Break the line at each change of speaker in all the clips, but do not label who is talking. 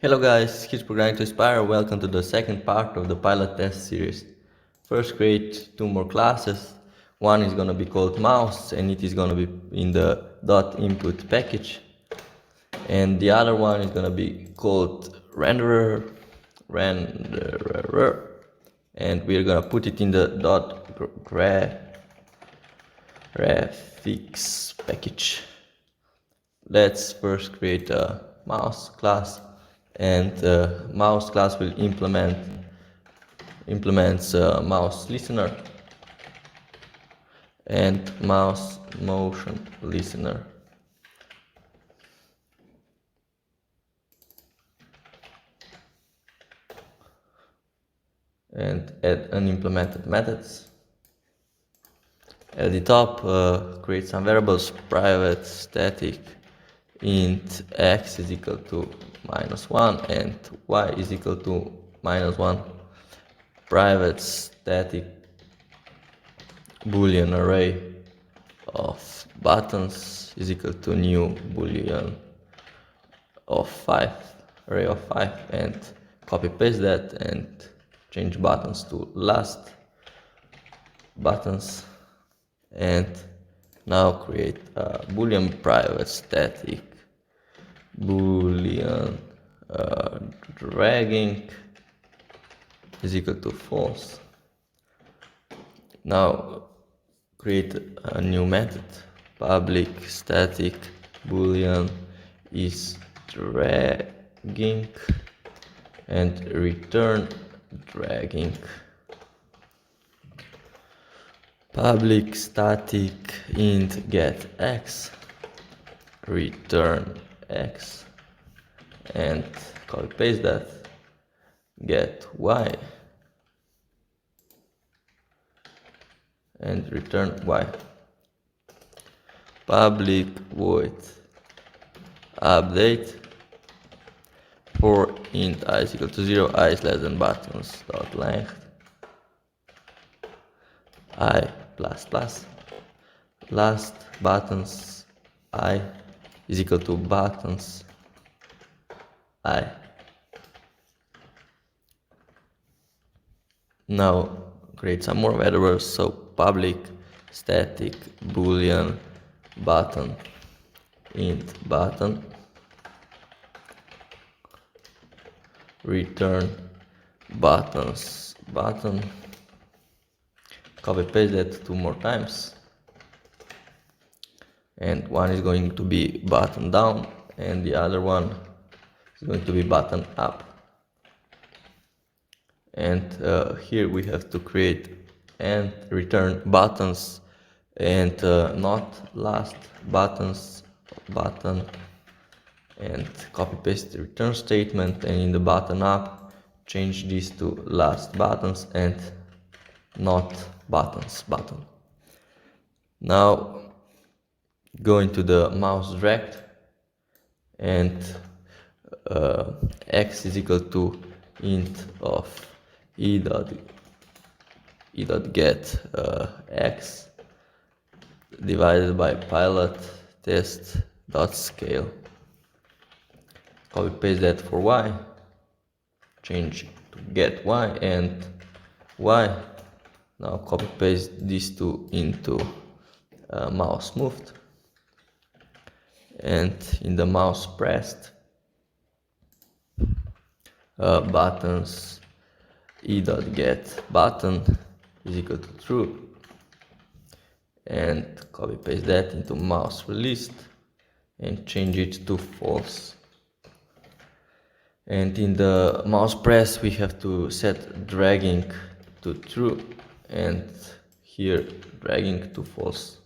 Hello guys, here's Programming to Inspire. Welcome to the second part of the pilot test series. First, create two more classes. One is gonna be called mouse and it is gonna be in the .input package. And the other one is gonna be called renderer. And we're gonna put it in the graphics package. Let's first create a mouse class, and mouse class will implements mouse listener and mouse motion listener. And add unimplemented methods. At the top, create some variables: private static int x is equal to -1 and y is equal to -1. Private static boolean array of buttons is equal to new boolean of 5, array of 5, and copy paste that and change buttons to last buttons. And now create a boolean private static boolean dragging is equal to false. Now create a new method: public static boolean is dragging and return dragging. Public static int get x, return x, and copy paste that, get y and return y. Public void update for int I is equal to 0, I is less than buttons dot length I plus plus, last buttons I is equal to buttons I. Now create some more variables. So public static boolean button int button, return buttons button, copy paste that 2 more times, and one is going to be button down and the other one is going to be button up. And here we have to create and return buttons and not last buttons button, and copy paste the return statement, and in the button up change this to last buttons and not buttons button. Now go into the mouse drag and x is equal to int of e dot get x divided by pilot test dot scale. Copy paste that for y, change to get y and y. Now copy paste these two into mouse moved, and in the mouse pressed buttons e dot get button is equal to true, and copy paste that into mouse released and change it to false. And in the mouse press we have to set dragging to true and here dragging to false.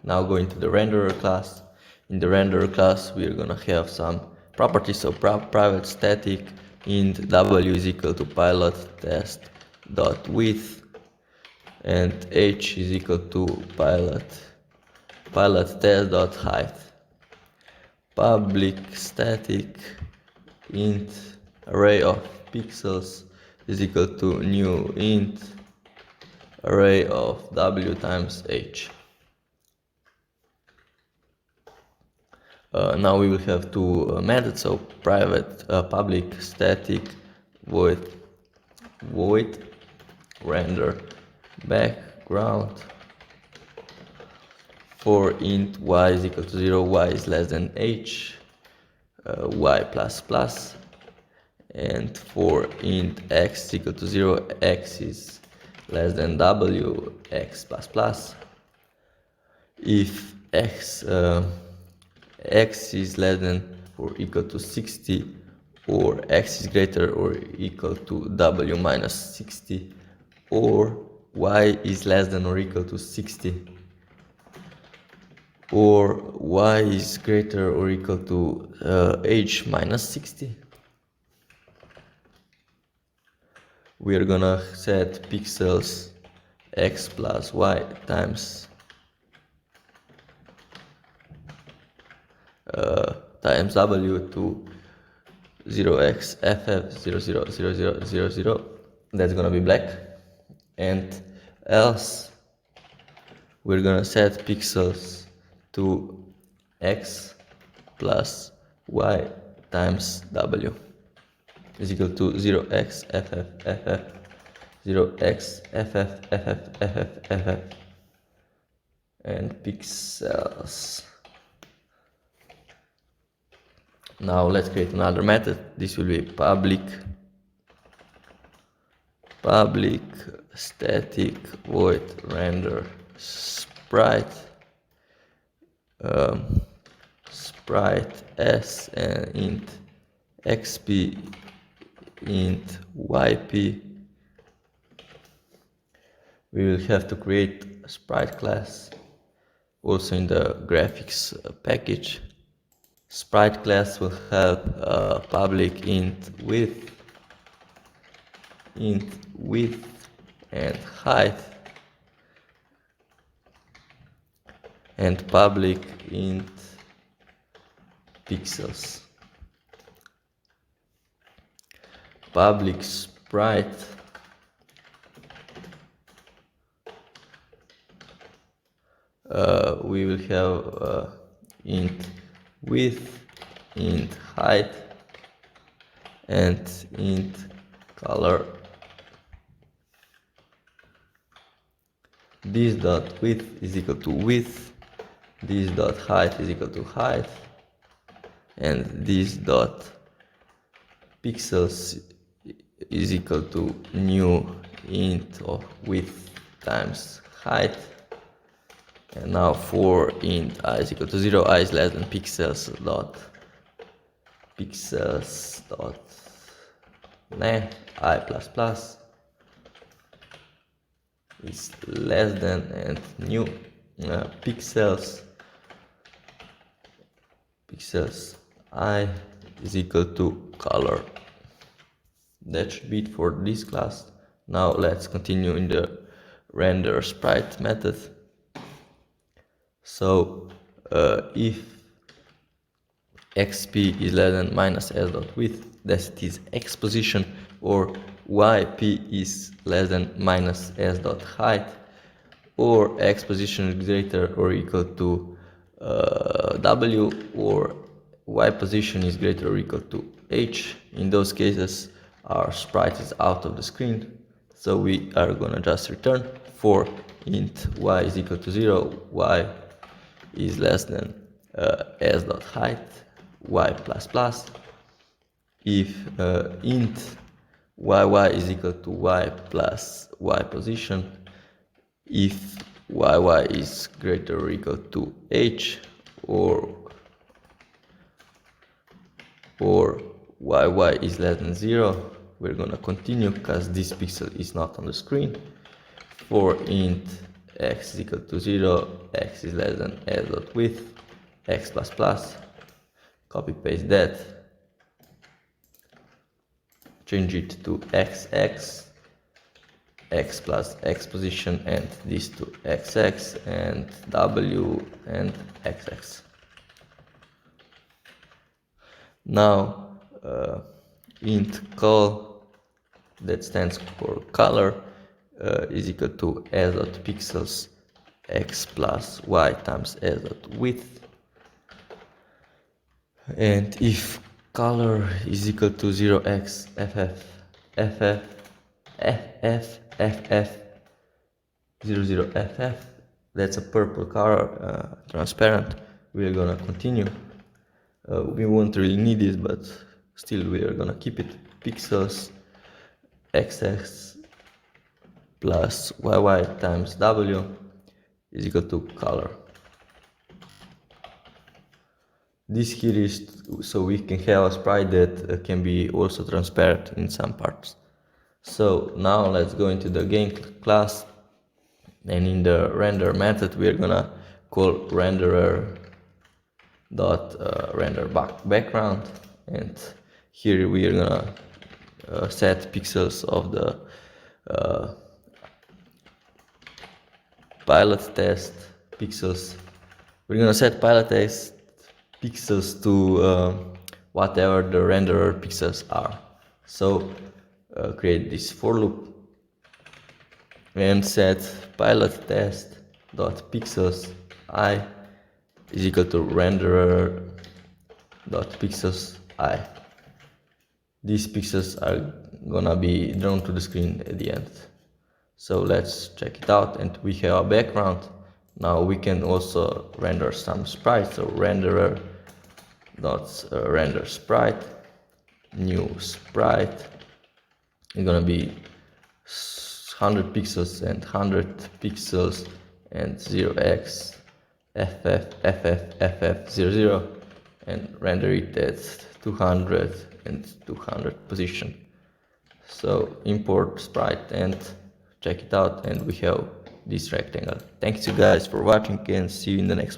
Now go into the renderer class. In the renderer class we are gonna have some properties. So private static int w is equal to pilot test dot width and h is equal to pilot test dot height. Public static int array of pixels is equal to new int array of w times h. Now we will have two methods, so private, public, static, void render background for int y is equal to 0, y is less than h, y plus plus, and for int x is equal to 0, x is less than w, x plus plus. If x is less than or equal to 60, or x is greater or equal to w minus 60, or y is less than or equal to 60, or y is greater or equal to h minus 60. We are gonna set pixels x plus y times w to 0x ff 0000000. That's gonna be black. And else we're gonna set pixels to x plus y times w is equal to 0x ff 0x ff and pixels. Now let's create another method. This will be public static void render sprite sprite s and int xp int yp. We will have to create a sprite class also in the graphics package. Sprite class will have public int width and height, and public int pixels. Public sprite we will have int width, int height, and int color. This dot width is equal to width, this dot height is equal to height, and this dot pixels is equal to new int of width times height. And now for int I is equal to 0, I is less than pixels dot I plus plus is less than, and new pixels I is equal to color. That should be it for this class. Now let's continue in the render sprite method. So if xp is less than minus s dot width, that is x position, or yp is less than minus s dot height, or x position is greater or equal to w, or y position is greater or equal to h. In those cases our sprite is out of the screen, so we are gonna just return for int y is equal to 0, y is less than s dot height, y plus plus. If int yy is equal to y plus y position, if yy is greater or equal to h, or yy is less than 0, we're gonna continue because this pixel is not on the screen. For int x is equal to 0, x is less than s dot width, x plus plus, copy paste that, change it to xx, x plus x position, and this to xx, and w and xx. Now int col, that stands for color, is equal to s dot pixels x plus y times s dot width. And if color is equal to 0x ff 00ff, that's a purple color, transparent. We're gonna continue. We won't really need this, but still we are gonna keep it. Pixels xx plus yy times w is equal to color. This here is so we can have a sprite that can be also transparent in some parts. So now let's go into the game class, and in the render method we are gonna call renderer dot render background, and here we are gonna set pixels of the pilot test pixels. We're gonna set pilot test pixels to whatever the renderer pixels are. So create this for loop and set pilot test dot pixels I is equal to renderer dot pixels I. These pixels are gonna be drawn to the screen at the end. So let's check it out, and we have a background. Now we can also render some sprites. So renderer dot render sprite, new sprite. It's gonna be 100 pixels and 100 pixels and 0x ff00, and render it at 200 and 200 position. So import sprite and check it out, and we have this rectangle. Thanks you guys for watching, and see you in the next one.